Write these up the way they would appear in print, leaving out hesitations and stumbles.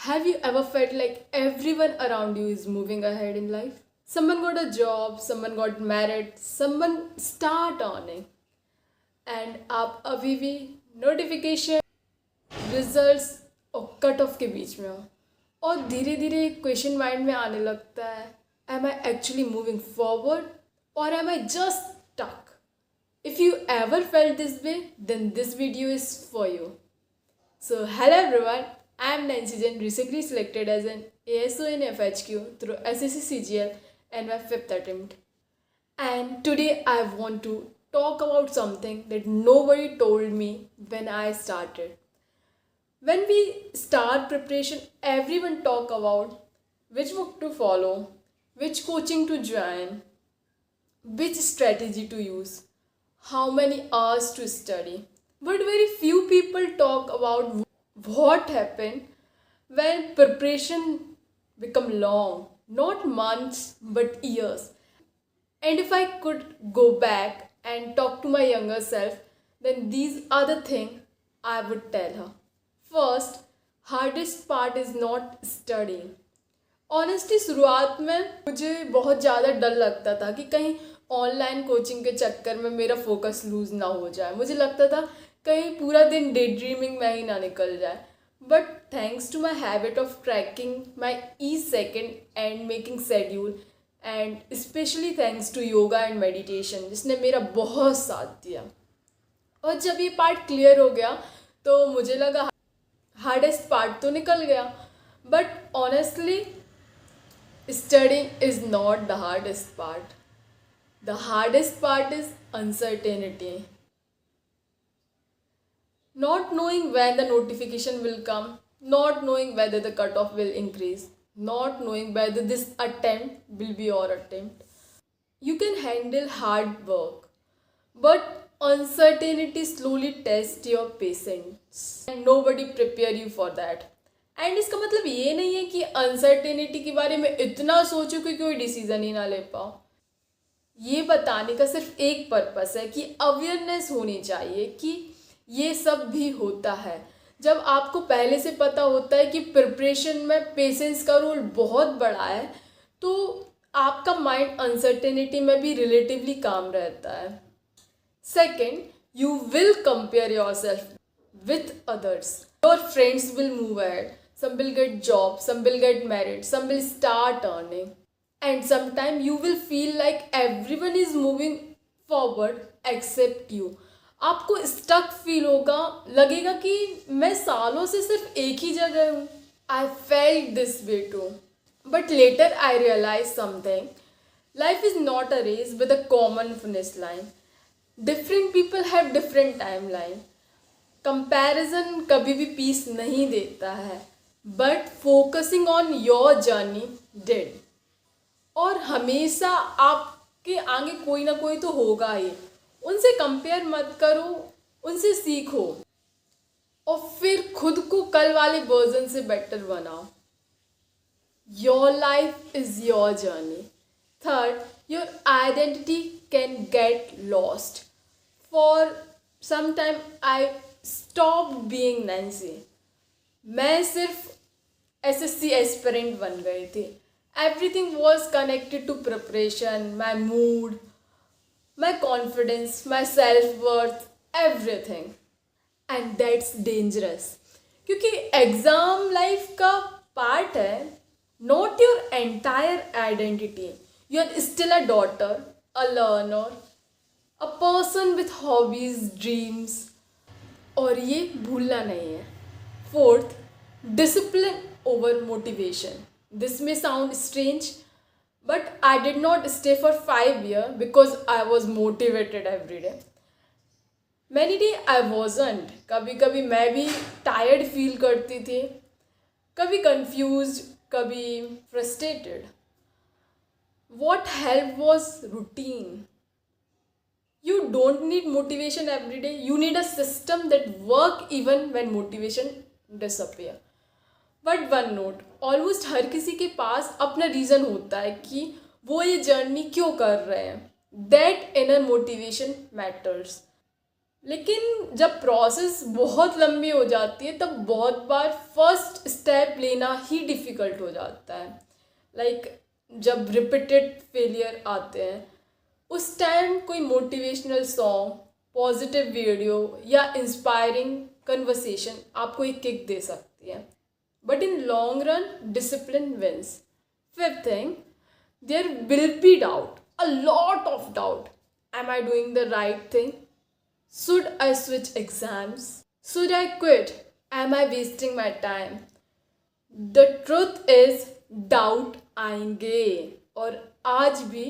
Have you ever felt like everyone around you is moving ahead in life? Someone got a job, someone got married, someone start earning, and आप अभी भी notification results और cut off के बीच में हो और धीरे धीरे क्वेश्चन माइंड में आने लगता है, am I actually moving forward और am I just stuck? If you ever felt this way, then this video is for you. So, hello everyone, I am Nancy Jain, recently selected as an ASO in FHQ through SSC CGL and my 5th attempt. And today I want to talk about something that nobody told me when I started. When we start preparation, everyone talk about which book to follow, which coaching to join, which strategy to use, how many hours to study. But very few people talk about what happened when preparation become long, not months but years. And if I could go back and talk to my younger self, then these are the things I would tell her. First, hardest part is not studying. Honestly शुरुआत में मुझे बहुत ज़्यादा डर लगता था कि कहीं ऑनलाइन कोचिंग के चक्कर में मेरा फोकस लूज़ ना हो जाए. मुझे लगता था कहीं पूरा दिन डे ड्रीमिंग में ही ना निकल जाए. But thanks to my habit of tracking my each second and making schedule, and specially thanks to yoga and meditation जिसने मेरा बहुत साथ दिया. और जब ये पार्ट क्लियर हो गया तो मुझे लगा हार्डेस्ट पार्ट तो निकल गया. But honestly studying is not the hardest part. The hardest part is uncertainty. Not knowing when the notification will come, not knowing whether the cutoff will increase, not knowing whether this attempt will be your attempt. You can handle hard work, but uncertainty slowly tests your patience. And nobody prepare you for that. And इसका मतलब ये नहीं है कि uncertainty के बारे में इतना सोचो कि कोई डिसीजन ही ना ले पाओ. ये बताने का सिर्फ एक पर्पस है कि अवेयरनेस होनी चाहिए कि ये सब भी होता है. जब आपको पहले से पता होता है कि प्रिपरेशन में पेशेंस का रोल बहुत बड़ा है तो आपका माइंड अनसर्टेनिटी में भी रिलेटिवली काम रहता है. Second, you will compare your self with others. Your friends will move ahead. Some will get job, some will get married, some will start earning. And sometimes you will feel like everyone is moving forward except you. आपको stuck feel होगा, लगेगा कि मैं सालों से सिर्फ एक ही जगह हूँ. I felt this way too. But later I realized something. Life is not a race with a common finish line. Different people have different timeline. Comparison कभी भी पीस नहीं देता है. But focusing on your journey did. और हमेशा आपके आगे कोई ना कोई तो होगा ही. उनसे कंपेयर मत करो, उनसे सीखो और फिर खुद को कल वाले वर्जन से बेटर बनाओ. Your life is your journey. Third, your identity can get lost. For some time I stop being Nancy. मैं सिर्फ SSC एस्पिरेंट बन गई थी. Everything was connected to preparation, my mood, my confidence, my self worth, everything. And that's dangerous क्योंकि exam life का part है, not your entire identity. You are still a daughter, a learner, a person with hobbies, dreams. और ये भूलना नहीं है. Fourth, discipline over motivation. This may sound strange, but I did not stay for 5 years because I was motivated every day. Many days I wasn't. कभी कभी मैं भी tired feel करती थी, कभी confused, कभी frustrated. What helped was routine. You don't need motivation every day. You need a system that work even when motivation disappear. But one note, almost हर किसी के पास अपना रीज़न होता है कि वो ये जर्नी क्यों कर रहे हैं. That inner motivation matters. लेकिन जब प्रोसेस बहुत लंबी हो जाती है तब बहुत बार फर्स्ट स्टेप लेना ही डिफ़िकल्ट हो जाता है। लाइक जब रिपीटेड फेलियर आते हैं उस टाइम कोई मोटिवेशनल सॉन्ग, पॉजिटिव वीडियो या इंस्पायरिंग कन्वर्सेशन आपको एक किक दे सकती है। But in long run discipline wins. Fifth thing, there will be doubt, a lot of doubt. Am I doing the right thing? Should I switch exams? Should I quit? Am I wasting my time? The truth is doubt आएंगे और आज भी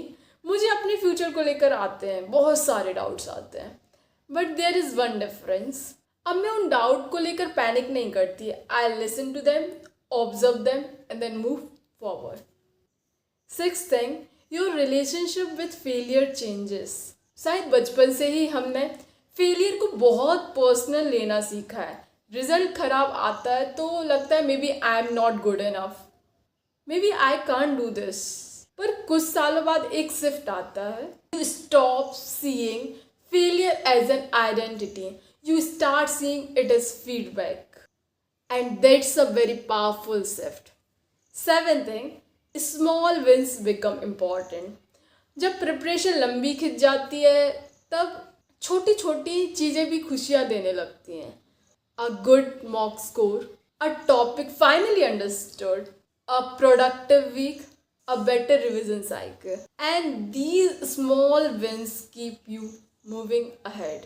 मुझे अपने future को लेकर आते हैं, बहुत सारे डाउट्स आते हैं। But there is one difference, अब मैं उन डाउट को लेकर पैनिक नहीं करती। I listen to them, observe them and then move forward. Sixth thing, your relationship with failure changes. शायद बचपन से ही हमने फेलियर को बहुत पर्सनल लेना सीखा है। रिजल्ट खराब आता है तो लगता है maybe I am not good enough, maybe I can't do this. पर कुछ सालों बाद एक शिफ्ट आता है। You stop seeing failure as an identity, you start seeing it as feedback, and that's a very powerful shift. Seventh thing, small wins become important. जब preparation लंबी खिंच जाती है तब छोटी छोटी चीज़ें भी खुशियाँ देने लगती हैं। A good mock score, a topic finally understood, a productive week, a better revision cycle, and these small wins keep you moving ahead.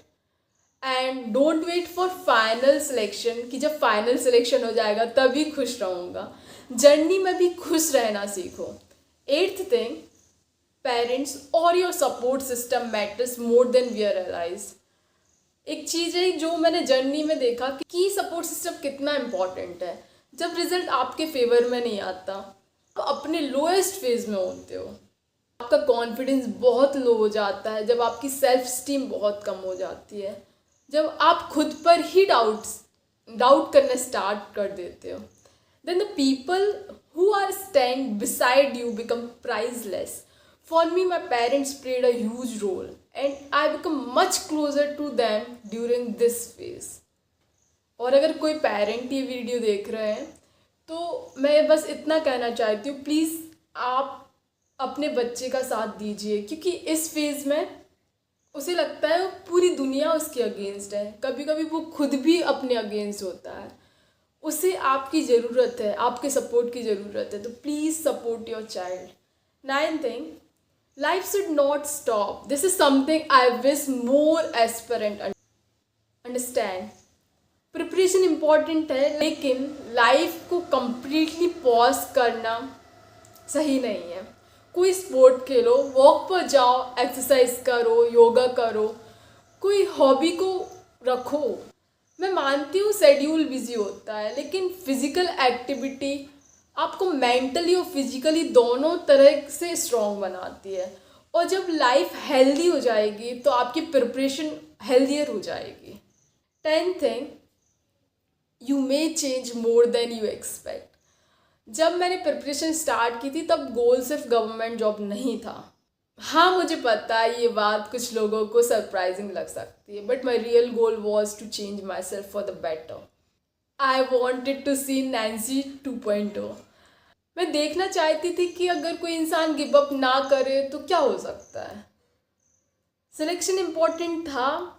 And don't wait for final selection कि जब फाइनल सिलेक्शन हो जाएगा तभी खुश रहूँगा। Journey में भी खुश रहना सीखो। एट्थ थिंग, पेरेंट्स और your support system matters more than we realise. एक चीज़ है जो मैंने जर्नी में देखा कि सपोर्ट सिस्टम कितना इम्पॉर्टेंट है। जब रिजल्ट आपके फेवर में नहीं आता, आप अपने लोएस्ट फेज में होते हो, आपका कॉन्फिडेंस बहुत लो हो जाता है, जब आपकी सेल्फ स्टीम बहुत कम हो जाती है, जब आप खुद पर ही डाउट करना स्टार्ट कर देते हो, then the people who are staying beside you become priceless. For me, my parents played a huge role and I become much closer to them during this phase. और अगर कोई पेरेंट ये video देख रहे हैं तो मैं बस इतना कहना चाहती हूँ, प्लीज़ आप अपने बच्चे का साथ दीजिए, क्योंकि इस फेज़ में उसे लगता है पूरी दुनिया उसके अगेंस्ट है, कभी कभी वो खुद भी अपने अगेंस्ट होता है। उसे आपकी ज़रूरत है, आपके सपोर्ट की ज़रूरत है, तो please support your child. Ninth thing, life should not stop. This is something I wish more aspirant understand. Preparation important है, लेकिन लाइफ को कंप्लीटली पॉज करना सही नहीं है। कोई स्पोर्ट खेलो, वॉक पर जाओ, एक्सरसाइज करो, योगा करो, कोई हॉबी को रखो। मैं मानती हूँ शेड्यूल बिजी होता है, लेकिन फिजिकल एक्टिविटी आपको मेंटली और फिजिकली दोनों तरह से स्ट्रॉन्ग बनाती है। और जब लाइफ हेल्दी हो जाएगी तो आपकी प्रिपरेशन हेल्दियर हो जाएगी। 10th thing, you may change more than you expect. जब मैंने प्रिपरेशन स्टार्ट की थी तब गोल सिर्फ गवर्नमेंट जॉब नहीं था। हाँ, मुझे पता है ये बात कुछ लोगों को सरप्राइजिंग लग सकती है, but my real goal was to change my self for the better. I wanted to see Nancy 2.0। मैं देखना चाहती थी कि अगर कोई इंसान गिव अप ना करे तो क्या हो सकता है। सिलेक्शन इम्पॉर्टेंट था,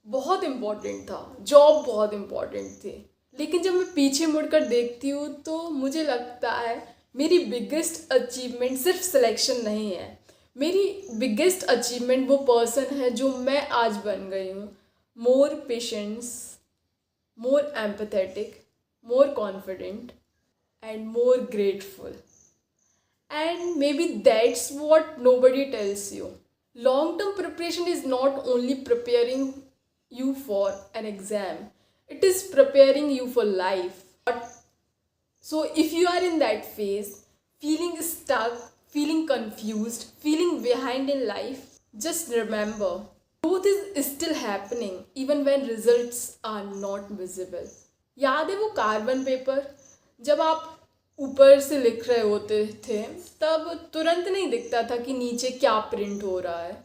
बहुत इम्पॉर्टेंट था, जॉब बहुत इम्पॉर्टेंट थी, लेकिन जब मैं पीछे मुड़कर देखती हूँ तो मुझे लगता है मेरी बिगेस्ट अचीवमेंट सिर्फ सिलेक्शन नहीं है। मेरी बिगेस्ट अचीवमेंट वो पर्सन है जो मैं आज बन गई हूँ। More patience, more empathetic, more confident and more grateful. And maybe that's what nobody tells you. Long-term preparation is not only preparing you for an exam, it is preparing you for life. So if you are in that phase, feeling stuck, feeling confused, feeling behind in life, just remember, growth is still happening even when results are not visible. याद है वो carbon paper? जब आप ऊपर से लिख रहे होते थे तब तुरंत नहीं दिखता था कि नीचे क्या प्रिंट हो रहा है,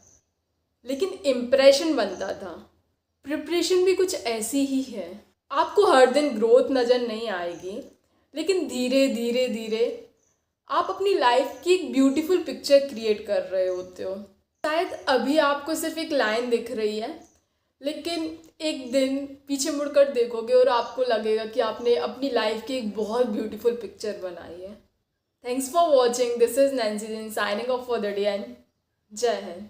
लेकिन इम्प्रेशन बनता था। प्रिपरेशन भी कुछ ऐसी ही है। आपको हर दिन ग्रोथ नज़र नहीं आएगी, लेकिन धीरे धीरे धीरे आप अपनी लाइफ की एक ब्यूटीफुल पिक्चर क्रिएट कर रहे होते हो। शायद अभी आपको सिर्फ एक लाइन दिख रही है, लेकिन एक दिन पीछे मुड़कर देखोगे और आपको लगेगा कि आपने अपनी लाइफ की एक बहुत ब्यूटीफुल पिक्चर बनाई है। Thanks for watching. This is Nancy जिन signing off for the day and जय हिंद।